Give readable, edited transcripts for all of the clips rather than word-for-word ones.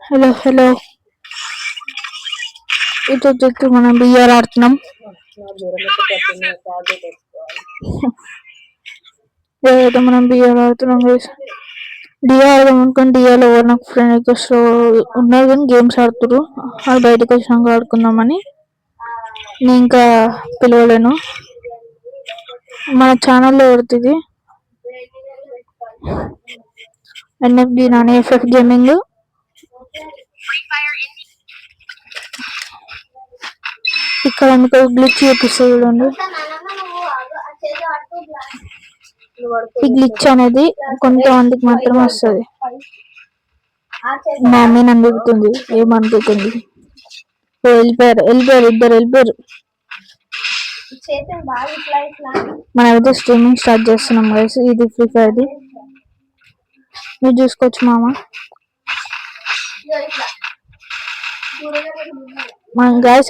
Hello hello. ఇటు వచ్చి మనం బిఆర్ ఆడుతున్నాం. ఏదైతే మనం బిఆర్ ఆడుతున్నాం guys. డిఆర్ ఆడదాం అనుకుని డిఆర్లో నాకు ఫ్రెండ్ రిక్వెస్ట్ ఉన్నాయి కానీ గేమ్స్ ఆడుతురు. అది బయటకు వచ్చినాక ఆడుకుందామని నేను ఇంకా పిలవలేను. మన ఛానల్లో పడుతుంది ఎన్ఎఫ్డి నాని ఎఫ్ఎఫ్ గేమింగ్. ఇక్కడ మీకు గ్లిచ్ చూపిస్తుంది చూడండి. ఈ గ్లిచ్ అనేది కొంతమందికి మాత్రమే వస్తుంది. మా మమ్మీ నన్ను అడుగుతుంది ఏమనుకుంటుంది. వెళ్ళిపోయారు ఇద్దరు వెళ్ళిపోయారు. మనమైతే స్ట్రీమింగ్ స్టార్ట్ చేస్తున్నాం గైస్. ఇది ఫ్రీ ఫైర్ది మీరు చూసుకోవచ్చు మామ. మనం గైస్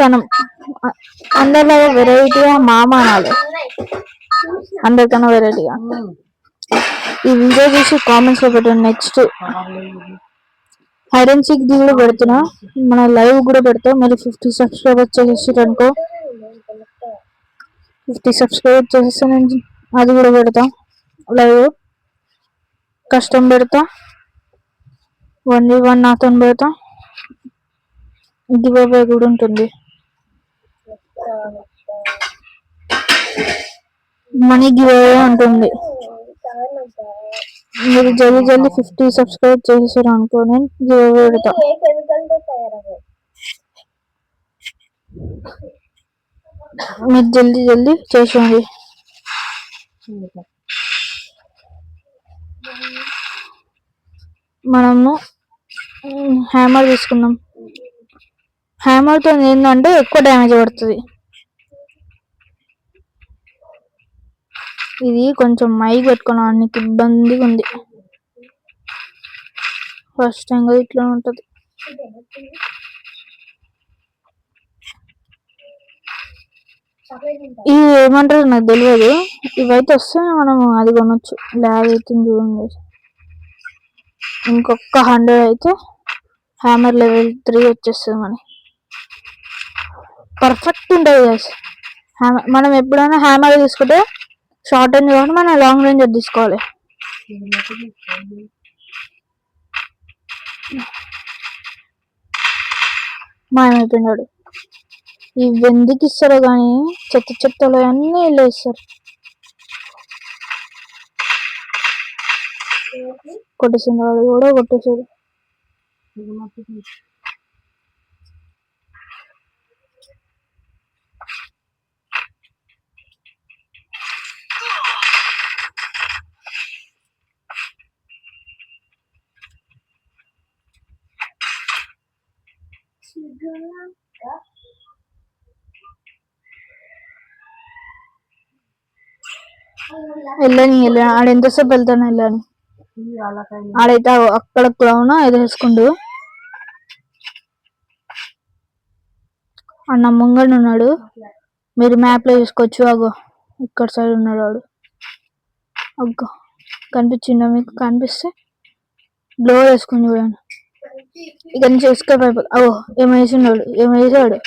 అందరిలాగా వెరైటీగా మామ అనాలి. అందరికన్నా వెరైటీగా ఈ వీడియో చూసి కామెంట్స్ లో పెట్టండి. Next hide and seek the కూడా పెడుతున్నా, మన లైవ్ కూడా పెడతా. మీరు 50 సబ్స్క్రైబర్స్ చేసేసారు అనుకో, 50 సబ్స్క్రైబర్ చేసేస్తే నేను అది కూడా పెడతా. లైవ్ కష్టం పెడతా, 1v1 నాతో పెడతా. గివ్ అవే కూడా ఉంటుంది. మనీ గివ్ అవే ఉంటుంది. మీరు జల్దీ 50 సబ్స్క్రైబ్ చేసేసారు అనుకో, నేను గివ్ అవే పెడతా. మీరు జల్దీ చేసేయండి. మనము హ్యామర్ తీసుకుందాం. హ్యామర్తో ఏంటంటే ఎక్కువ డ్యామేజ్ పడుతుంది. ఇది కొంచెం మైక్ పెట్టుకోవడానికి ఇబ్బందిగా ఉంది. ఫస్ట్ టైం కదా ఇట్లా ఉంటుంది. ఇది ఏమంటారు నాకు తెలియదు. ఇవైతే వస్తే మనం అది కొనొచ్చు. ల్యాగ్ అవుతుంది చూడండి. ఇంకొక 100 అయితే హ్యామర్ లెవెల్ 3 వచ్చేస్తుంది. మనకి పర్ఫెక్ట్ ఉంటుంది గైస్. మనం ఎప్పుడైనా హ్యామర్ తీసుకుంటే షార్ట్ రేంజ్ కాబట్టి మనం లాంగ్ రేంజ్ తీసుకోవాలి. మాయమైపోయినాడు. ఇవి ఎందుకు ఇస్తారో కానీ చెత్తలో అన్నీ వీళ్ళు ఇస్తారు. కొట్టేసింది వాడు కూడా కొట్టేసాడు. వెళ్ళని ఆడెంతసేపు వెళ్తాను వెళ్ళని. ఆడైతే అక్కడ క్లౌన్ ఏదో వేసుకుండు. అన్న ముంగడు ఉన్నాడు. మీరు మ్యాప్ లో చూసుకోవచ్చు. అగో ఇక్కడ సైడ్ ఉన్నాడు వాడు. అగ్గో కనిపించిందా మీకు? కనిపిస్తే గ్లో వేసుకుని చూడండి. ఇక నుంచి ఎస్కేప్ అయిపోతుంది. అగో ఏమేసాడు.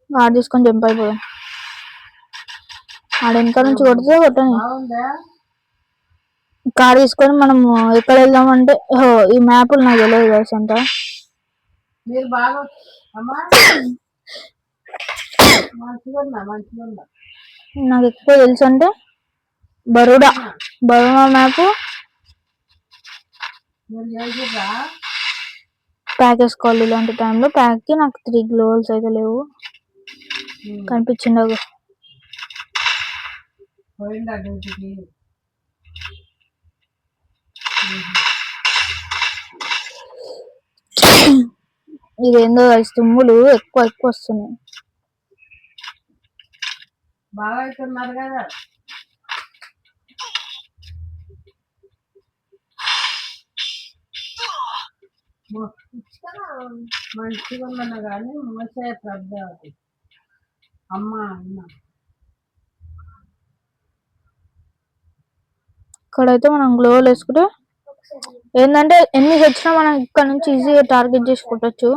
ఆడ తీసుకొని జంప్ అయిపోయాం. ఆడ వెనక నుంచి కొట్టని కార్ తీసుకొని మనం ఎక్కడ వెళ్దామంటే ఈ మ్యాప్లు నాకు తెలియదు కదా అంట. నాకు ఎక్కువ తెలుసు అంటే బరోడా మ్యాప్ ప్యాక్ వేసుకోవాలి. ఇలాంటి టైంలో ప్యాక్కి నాకు 3 గ్లోవల్స్ అయితే లేవు. కనిపించిండవు. ఇదేందో తుమ్ములు ఎక్కువ వస్తున్నాయి. బాగా అవుతున్నారు కదా. మంచిగా ఉన్నా కానీ మోసే ప్రభావం అమ్మ ఇక్కడైతే మనం గ్లోవల్ వేసుకుంటే ఏంటంటే ఎన్ని వచ్చినా మనం ఇక్కడ నుంచి ఈజీగా టార్గెట్ చేసి కొట్టచ్చు.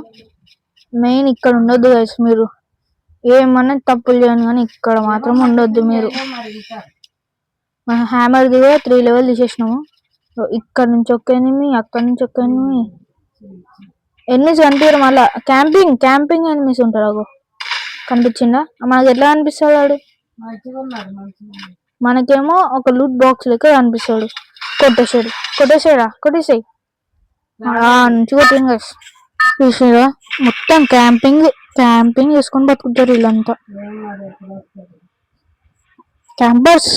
మెయిన్ ఇక్కడ ఉండొద్దు గైస్, మీరు ఏమన్నా తప్పులు చేయను కానీ ఇక్కడ మాత్రం ఉండొద్దు మీరు. మనం హ్యామర్ దిగా 3 లెవెల్ తీసేసినాము. ఇక్కడ నుంచి ఒక ఎనిమి, అక్కడ నుంచి ఒక ఎనిమి, ఎనిమిస్ కనిపించారు. మళ్ళా క్యాంపింగ్ ఎనిమిస్ ఉంటారు. కనిపించిందా? మనకి ఎట్లా కనిపిస్తాడు వాడు? మనకేమో ఒక లూట్ బాక్స్ లెక్క కనిపిస్తాడు. కొట్టేసాయి నుంచి కొట్టింది గైస్. చూసారా, మొత్తం క్యాంపింగ్ చేసుకొని బతుకుతారు వీళ్ళంతా. క్యాంపర్స్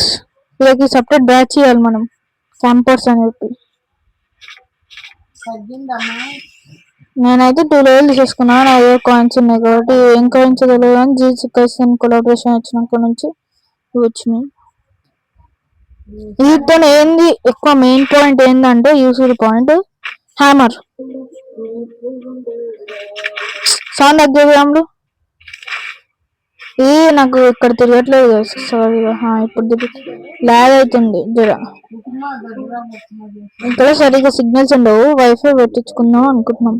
వీళ్ళకి సపరేట్ బ్యాచ్ ఇవ్వాలి మనం, క్యాంపర్స్ అని చెప్పి. నేనైతే 2 లెవెల్ తీసుకున్నాను. నా దగ్గర కాయిన్స్ ఉన్నాయి కాబట్టి ఏం కాయిన్స్ తెలియదు కానీ జీసీ కొలాబరేషన్ వచ్చినప్పటి నుంచి వచ్చినాయి. వీటితో ఏంది ఎక్కువ మెయిన్ పాయింట్ ఏంటంటే యూస్ఫుల్ పాయింట్ హ్యామర్. సౌండ్ తగ్గేది ఏ నాకు ఇక్కడ తిరగట్లేదు సారీ. ఇప్పుడు లాగ్ అవుతుంది జర. ఇక్కడ సరిగ్గా సిగ్నల్స్ ఉండవు, వైఫై పెట్టించుకుందాం అనుకుంటున్నాం.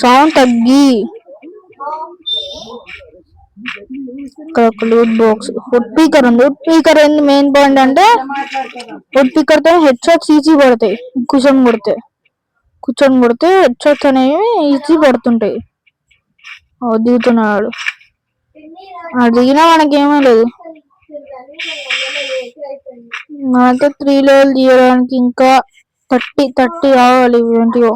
సౌండ్ తగ్గి ఇక్కడ ఒక లూట్ బాక్స్, వుడ్ పీకర్ ఉంది. వుడ్ పీకర్ ఏంది మెయిన్ పాయింట్ అంటే వుడ్ పీకర్ తో హెడ్ షాట్స్ ఈజీ పడతాయి. కూర్చొని కొడితే హెడ్ షాట్స్ అనేవి ఈజీ పడుతుంటాయి. దిగుతున్నాడు, దిగినా మనకేమీ లేదు. మనకి 3 లెవెల్ తీయడానికి ఇంకా 30 కావాలి. ఏంటివో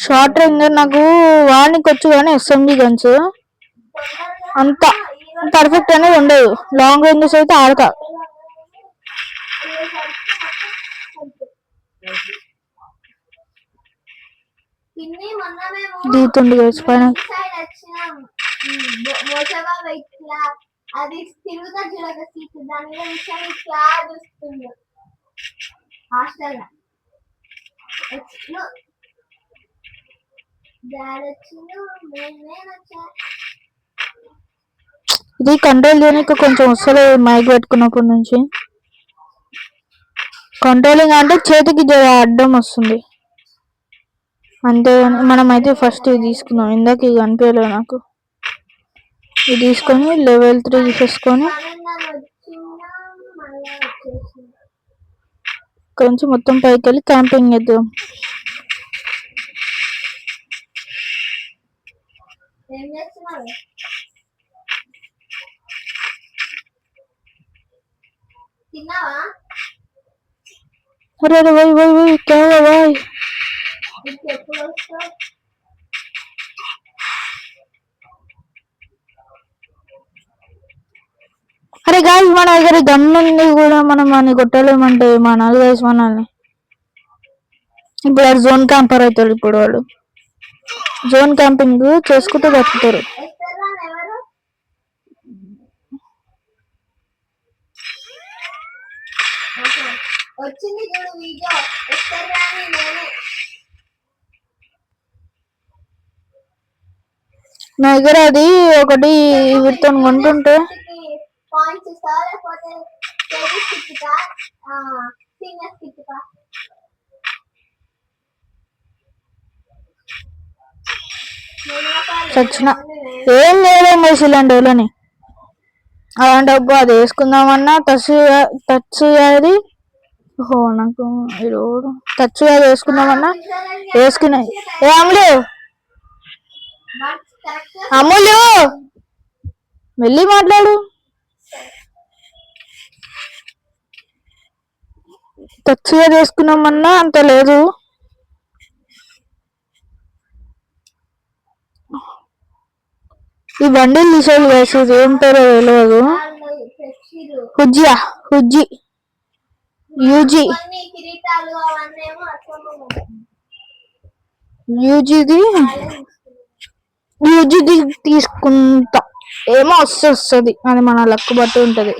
షార్ట్ రేంజ్ నాకు వానికి వచ్చు కానీ ఎస్ఎంజీ గన్స్ అంత పర్ఫెక్ట్ అనేది ఉండదు. లాంగ్ రేంజెస్ అయితే ఆడతా. దిగుతుండే పైన అది తిరుగుతా చూడక సీట్ దాని మీద విషయాన్ని ఇట్లా చూస్తుంది హాస్టల్. ఇది కంట్రోల్ చేయడానికి కొంచెం వస్తలేదు మైక్ పెట్టుకున్నప్పటి నుంచి. కంట్రోలింగ్ అంటే చేతికి అడ్డం వస్తుంది అంతేగాని మనం అయితే ఫస్ట్ ఇది తీసుకున్నాం. ఇందాక ఇది అనిపించలేదు నాకు. ఇది తీసుకొని లెవెల్ 3 తీసేసుకొని ఇక్కడ నుంచి మొత్తం పైకి వెళ్ళి క్యాంపింగ్ చేద్దాం. अरे अरे भाई भाई भाई क्या हुआ भाई? అరే గాయస్ మన దగ్గర గన్ ఉంది కూడా మనం అని కొట్టలేమంటే మనది గాయస్ మనల్ని. ఇప్పుడు వాడు జోన్ క్యాంపర్ అవుతాడు. ఇప్పుడు వాడు జోన్ క్యాంపింగ్ చేసుకుంటూ బతుకుతారు. నా దగ్గర అది ఒకటి వీటితో కొంటుంటే చచ్చిన ఏం లేదేమో సిలిండర్లోని అలాంటప్పుడు అది వేసుకుందామన్నా టచ్ అది నాకు ఈరోజు టచ్ అది వేసుకుందామన్నా వేసుకున్నాయి. ఏ అమ్ములు వెళ్ళి మాట్లాడు. టచ్ అది వేసుకున్నామన్నా అంత లేదు. ఈ బండిల్ తీసేది వేసేది ఏం పేరో తెలియదు. హుజ్జి యూజీది తీసుకుంటా. ఏమో వస్తుంది, అది మన లక్ బట్టి ఉంటది.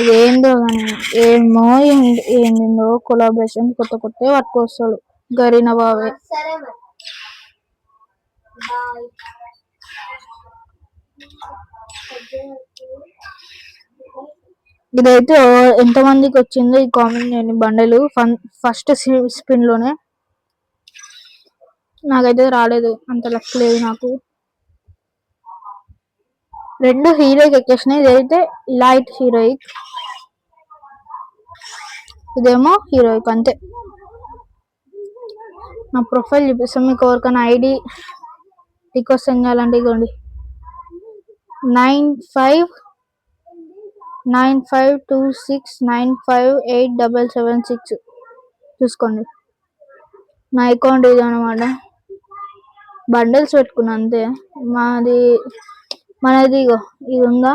ఇదేందో కానీ ఏమో ఏందో కొలాబరేషన్ కొత్త కొత్త పట్టుకొస్తాడు గరీనా బావే. ఇదైతే ఎంత మందికి వచ్చిందో ఈ కామెంట్ చేయండి. బండలు ఫస్ట్ స్పిన్ లోనే నాకైతే రాలేదు, అంత లక్ లేదు నాకు. 2 హీరోయిక్ ఎక్కేసినాయి. ఇదైతే లైట్ హీరోయిక్, ఇదేమో హీరోయిక్ అంతే. నా ప్రొఫైల్ చూపిస్తాం మీకు, ఎవరికైనా ఐడి రిక్వెస్ట్ చేయాలంటే ఇవ్వండి. 959526958776 చూసుకోండి. నా అకౌంట్ ఇది అనమాట. బండిల్స్ పెట్టుకున్నా అంతే. మనది ఇగో ఇది ఉందా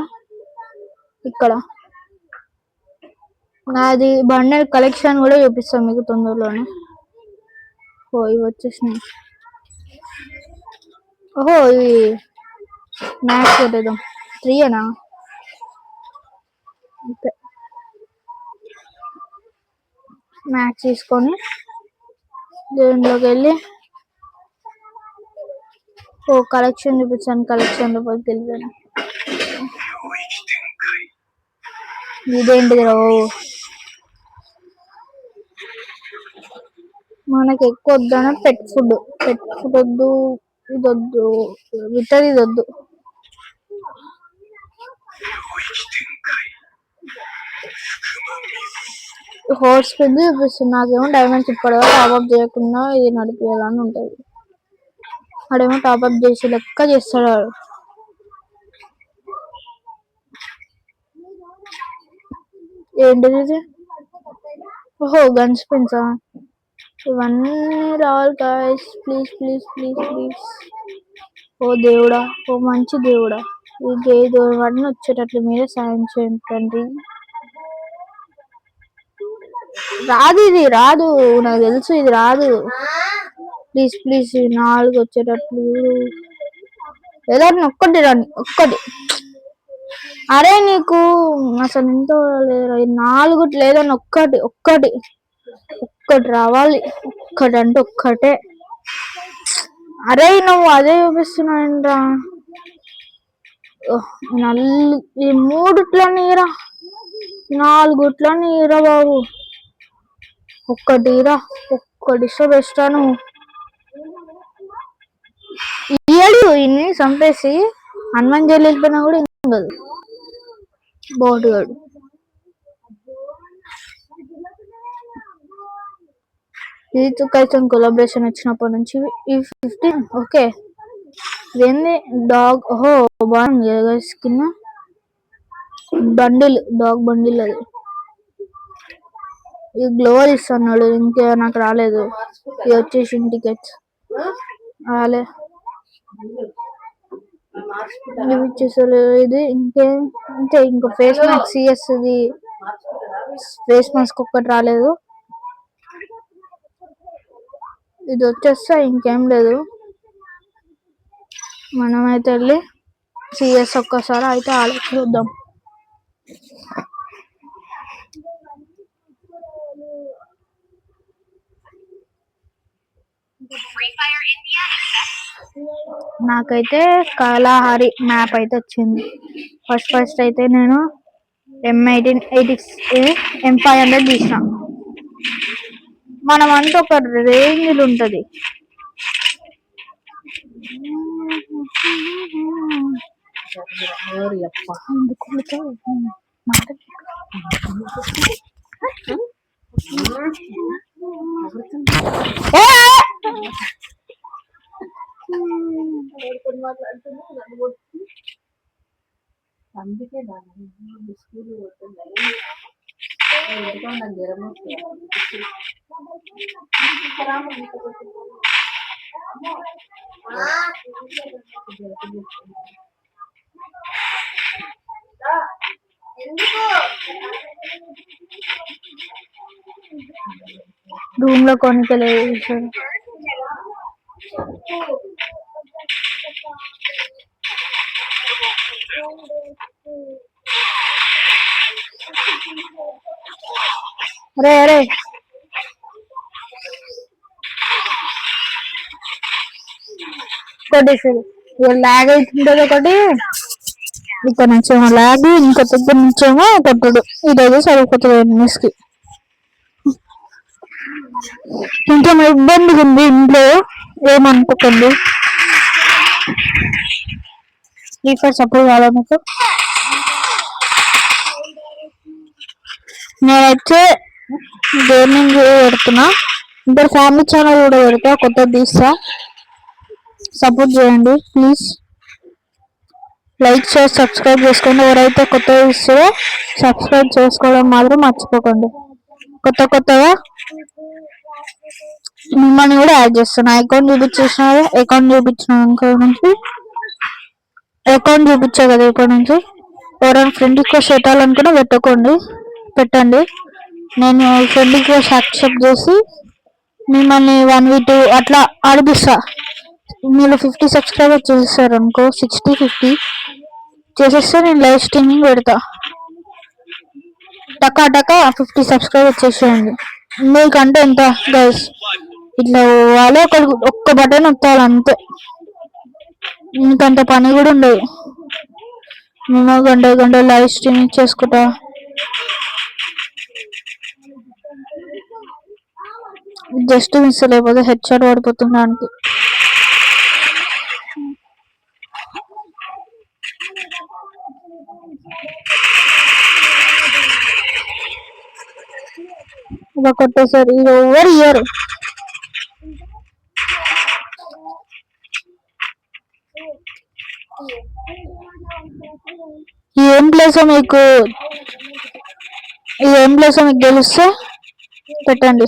ఇక్కడ, నాది బండిల్ కలెక్షన్ కూడా చూపిస్తాను మీకు తొందరలోనే. ఇవి వచ్చేసినాయి. ఓహో ఇవి మ్యాక్స్ కొట్టేద్దాం. 3 ఓకే, మ్యాక్స్ తీసుకొని దీంట్లోకి వెళ్ళి కలెక్షన్ చూపించాను. కలెక్షన్ లోపలికి వెళ్ళిపోయాను. ఇదేంటిది రావు, మనకి ఎక్కువ వద్దాన పెట్ ఫుడ్ వద్దు, ఇది వద్దు, విటర్ ఇది వద్దు. హోర్స్ పెద్ద చూపిస్తుంది. నాకేమో డైమండ్స్ ఇప్పటిగా టాప్అప్ చేయకుండా ఇది నడిపేయాలని ఉంటుంది. అడేమో టాప్అప్ చేసి లెక్క చేస్తాడు. ఏంటిది? ఓహో గన్ స్పిన్సా, ఇవన్నీ రావాలి guys, please please please please. ఓ దేవుడా, ఓ మంచి దేవుడా, ఇవన్నీ వచ్చేటట్లు మీరే సాయం చేయండి. రాదు, ఇది రాదు, నాకు తెలుసు ఇది రాదు. ప్లీజ్ ప్లీజ్ 4 వచ్చేటట్లు ఏదైనా ఒక్కటి రండి, ఒక్కటి. అరే నీకు అసలు ఎంత లేదు, 4 లేదని ఒక్కటి రావాలి. ఒక్కటి అంటే ఒక్కటే. అరే నువ్వు అదే చూపిస్తున్నాయంట్రా. ఈ 3 నీరా, 4 నీరా బాబు. ఒక్కటిరా, ఒక్కటిస్తే బెస్ట్. నువ్వు ఇయ్యడు, ఇన్ని చంపేసి హనుమాన్ జైలు వెళ్ళిపోయినా కూడా ఏం కాదు. బాగుంటాడు. ఇది కైతం కొలాబరేషన్ వచ్చినప్పటి నుంచి ఈ 15 ఓకే. ఇదేంది డాగ్, ఓహో బాగుంది స్కిన్ బండిల్, డాగ్ బండిల్. అది ఇది గ్లోవర్ ఇస్తున్నాడు, ఇంకా నాకు రాలేదు. ఇది వచ్చేసి టికెట్స్ రాలే, ఇవి ఇచ్చేసారు. ఇది ఇంకో ఫేస్ మాస్క్ సిఎస్, ఇది ఫేస్ మాస్క్ ఒక్కటి రాలేదు. ఇది వచ్చేస్తా ఇంకేం లేదు. మనమైతే వెళ్ళి సిఎస్ ఒక్కసారి అయితే ఆలోచిద్దాం. నాకైతే కలాహారి మ్యాప్ అయితే వచ్చింది. ఫస్ట్ అయితే నేను M500 తీసిన. మనం అంతా ఒక రేంజ్లు ఉంటది. అందుకే స్కూల్ రూమ్ లో కొనుక్కలేదు. అరే అరే కొట్టేసాడు. లాగ్ అవుతుంటది ఒకటి, ఇక్కడ నుంచేమో లాగ్, ఇంకో దగ్గర నుంచేమో కొట్టుడు. ఇదైతే సరిపోతుంది న్యూస్కి. కొంచెం ఇబ్బందిగా ఉంది ఇంట్లో, ఏమనుకోకండి. ఫ్రీ ఫైర్ సపోర్ట్ కావాలా మీకు? నేనైతే గేమింగ్ పెడుతున్నా, ఇంకా ఫ్యామిలీ ఛానల్ కూడా పెడతా, కొత్తది తీస్తా. సపోర్ట్ చేయండి ప్లీజ్. లైక్ చేసి సబ్స్క్రైబ్ చేసుకోండి. ఎవరైతే కొత్తగా ఇస్తారో సబ్స్క్రైబ్ చేసుకోవడం మాత్రం మర్చిపోకండి. కొత్తగా మిమ్మల్ని కూడా యాడ్ చేస్తాను. అకౌంట్ చూపించేసిన అకౌంట్ నుంచి అకౌంట్ చూపించా కదా, ఇక్కడ నుంచి ఎవరైనా ఫ్రెండ్ రిక్వెస్ట్ పెట్టాలనుకున్నా పెట్టండి. నేను ఫ్రెండ్ రిక్వెస్ట్ యాక్సెప్ట్ చేసి మిమ్మల్ని 1v2 అట్లా ఆడిపిస్తా. మీరు 50 సబ్స్క్రైబర్ చేసేస్తారు అనుకో, 60-50 చేసేస్తే నేను లైవ్ స్ట్రీమింగ్ పెడతా. టకా 50 సబ్స్క్రైబర్ చేసేయండి. మీకంటే ఎంత గైస్, ఇట్లా వాళ్ళే ఒక్క బటన్ నొక్కాలి అంతే. ఇంకంత పని కూడా ఉండదు. మేము గంట లైవ్ స్ట్రీమింగ్ చేసుకుంటా. జస్ట్ మిస్ లేకపోతే హెడ్ షాట్ పడిపోతుంది దానికి. ఇలా కొట్టేసారు. ఇది ఎవరు ఇయ్యరు. ఏం ప్లేసో మీకు తెలిస్తే పెట్టండి.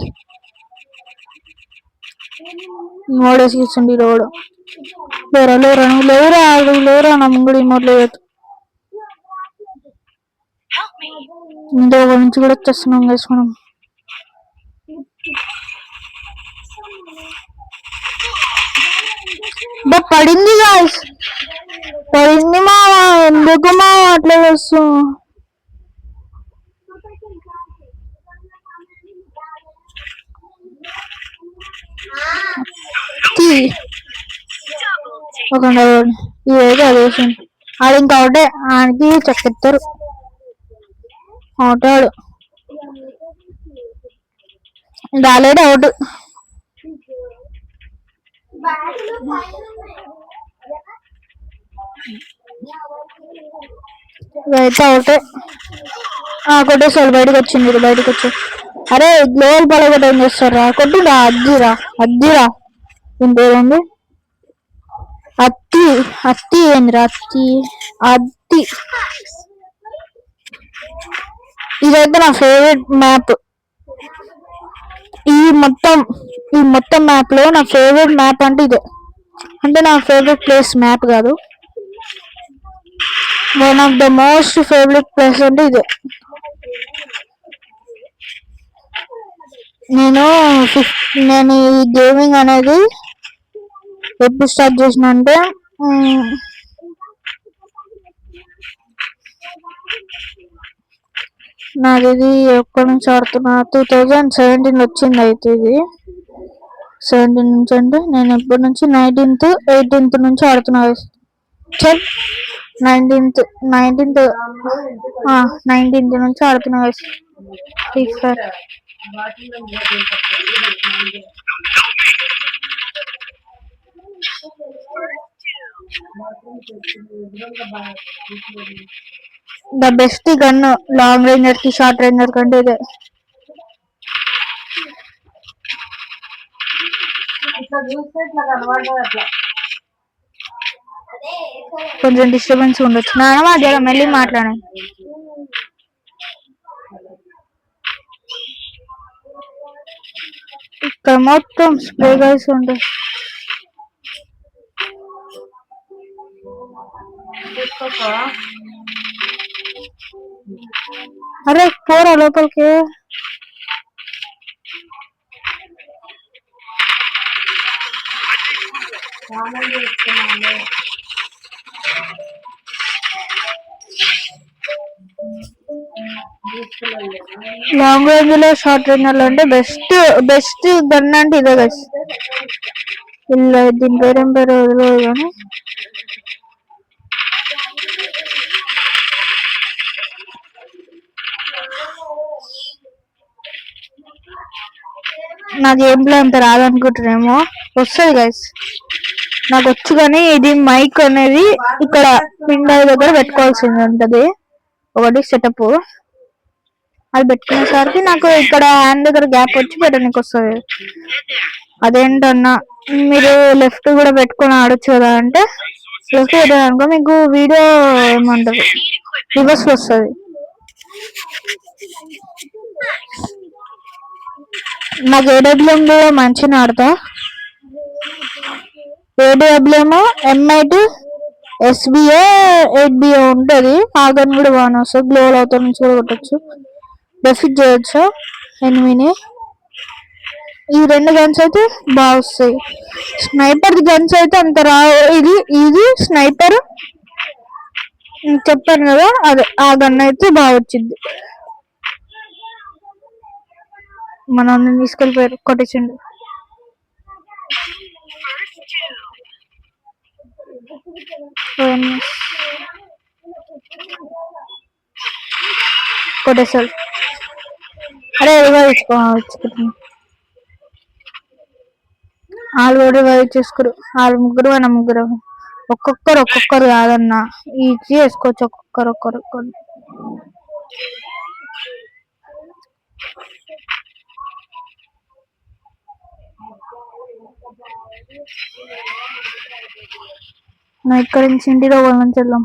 మోడేసి కూర్చోండి. రోడ్ లేరా నా ముంగడు ఇమోట్ లేదు. ఇంకో నుంచి కూడా వచ్చేస్తున్నాం గైస్ మనం. పడింది గాయస్, పడింది మావా. ఎందుకు మావా అట్లా వస్తు? ఇదైతే అదేసి అది ఇంకా ఒకటే ఆయనకి చెక్కెత్తారు. అవుతాడు ఆల్రెడీ అవుట్. అయితే అవుటే కొట్టేసాడు. బయటకు వచ్చి అరే గ్లోబల్ పలగొట్ట ఏం చేస్తారా? కొట్టిరా అద్దిరా ఇంకేదండి. అత్తి ఏందిరా అత్తి. ఇదైతే నా ఫేవరెట్ మ్యాప్. ఈ మొత్తం మ్యాప్ లో నా ఫేవరెట్ మ్యాప్ అంటే ఇదే. అంటే నా ఫేవరెట్ ప్లేస్ మ్యాప్ కాదు, one of the most favourite place అంటే ఇదే. నేను ఈ గేమింగ్ అనేది ఎప్పుడు స్టార్ట్ చేసిన అంటే నాది ఇది ఎప్పటి నుంచి ఆడుతున్నా, 2017 వచ్చింది. అయితే ఇది 17 నుంచి అంటే నేను ఎప్పటి నుంచి 18th నుంచి ఆడుతున్నా. 19th నుంచి ఆడుతున్నా free fire. The best gun long ranger కి షార్ట్ రేంజర్ కంటే ఇదే. కొంచెం డిస్టర్బెన్స్ ఉండొచ్చు. నాన్న మళ్ళీ మాట్లాడాను. ఇక్కడ మొత్తం స్ప్రే గైస్ ఉంటాయి. అరే పోరా లోపలికి. లాంగ్ రేంజ్ లో షార్ట్ రేంజ్ లో అంటే బెస్ట్ బెస్ట్ గన్ అంటే ఇదే గైస్. ఇలా దీని పేరేం పేరు వదిలేదు కానీ నా గేమ్ ప్లే అంత రాదనుకుంటున్నామో, వస్తుంది గైస్ నాకు వచ్చు. కానీ ఇది మైక్ అనేది ఇక్కడ పిండా దగ్గర పెట్టుకోవాల్సింది ఉంటది ఒకటి సెటప్. అది పెట్టుకునేసరికి నాకు ఇక్కడ హ్యాండ్ దగ్గర గ్యాప్ వచ్చి పెట్టడానికి వస్తుంది. అదేంటన్నా మీరు లెఫ్ట్ కూడా పెట్టుకొని ఆడొచ్చు కదా అంటే, లెఫ్ట్ పెట్టాలనుకో మీకు వీడియో ఏమంటారు రివర్స్ వస్తుంది. నాకు ఏడబ్ల్యూఎం లో మంచిగా ఆడతా. ఏడబ్ల్యూఎం M8 SBA 8BA ఉంటుంది. ఆ గన్ కూడా బాగానే వస్తుంది. గ్లోల్ అవుతా నుంచి కూడా కొట్టచ్చు, డెఫిట్ చేయొచ్చు ఎనిమిని. ఈ రెండు గన్స్ అయితే బాగా వస్తాయి. స్నైపర్ గన్స్ అయితే అంత రావు. ఇది స్నైపర్ చెప్పాను కదా, అదే ఆ గన్ అయితే బాగా వచ్చింది. మనం తీసుకెళ్ళిపోయారు, కొట్టేసిండు. కొట్టేసాడు. అరే ఇచ్చుకుంటున్నా. వాళ్ళు కూడా చేసుకురు. వాళ్ళు ముగ్గురు మన ముగ్గురు, ఒక్కొక్కరు కాదన్నా ఈజీ వేసుకోవచ్చు. ఒక్కొక్కరు నా ఇక్కడ నుంచి ఇంటిలో వాళ్ళని చెల్లం.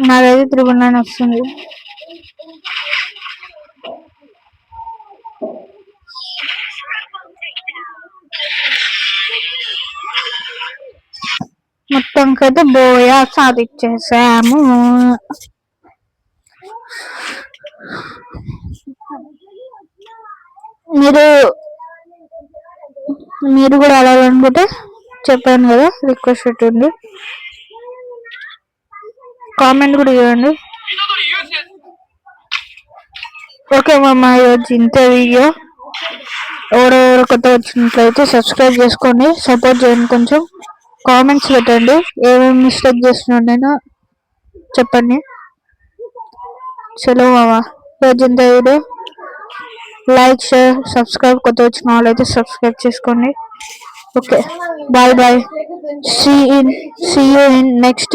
నాదైతే 999 వస్తుంది. మొత్తంకైతే బోయా సాధించేసాము. మీరు కూడా ఆడాలనుకుంటే చెప్పాను కదా, రిక్వెస్ట్ పెట్టండి, కామెంట్ కూడా చేయండి. ఓకే మామ, ఈరోజు ఇంతే వీడియో. ఎవరెవరు కొత్త వచ్చినట్లయితే సబ్స్క్రైబ్ చేసుకోండి, సపోర్ట్ చేయండి. కొంచెం కామెంట్స్ పెట్టండి, ఏమేమి మిస్టేక్ చేస్తున్నాడైనా చెప్పండి. చలో మామ, రోజు ఇంత వీడియో. Like, share, subscribe. కొత్త వచ్చిన వాళ్ళైతే సబ్స్క్రైబ్ చేసుకోండి. Okay, bye. See you in next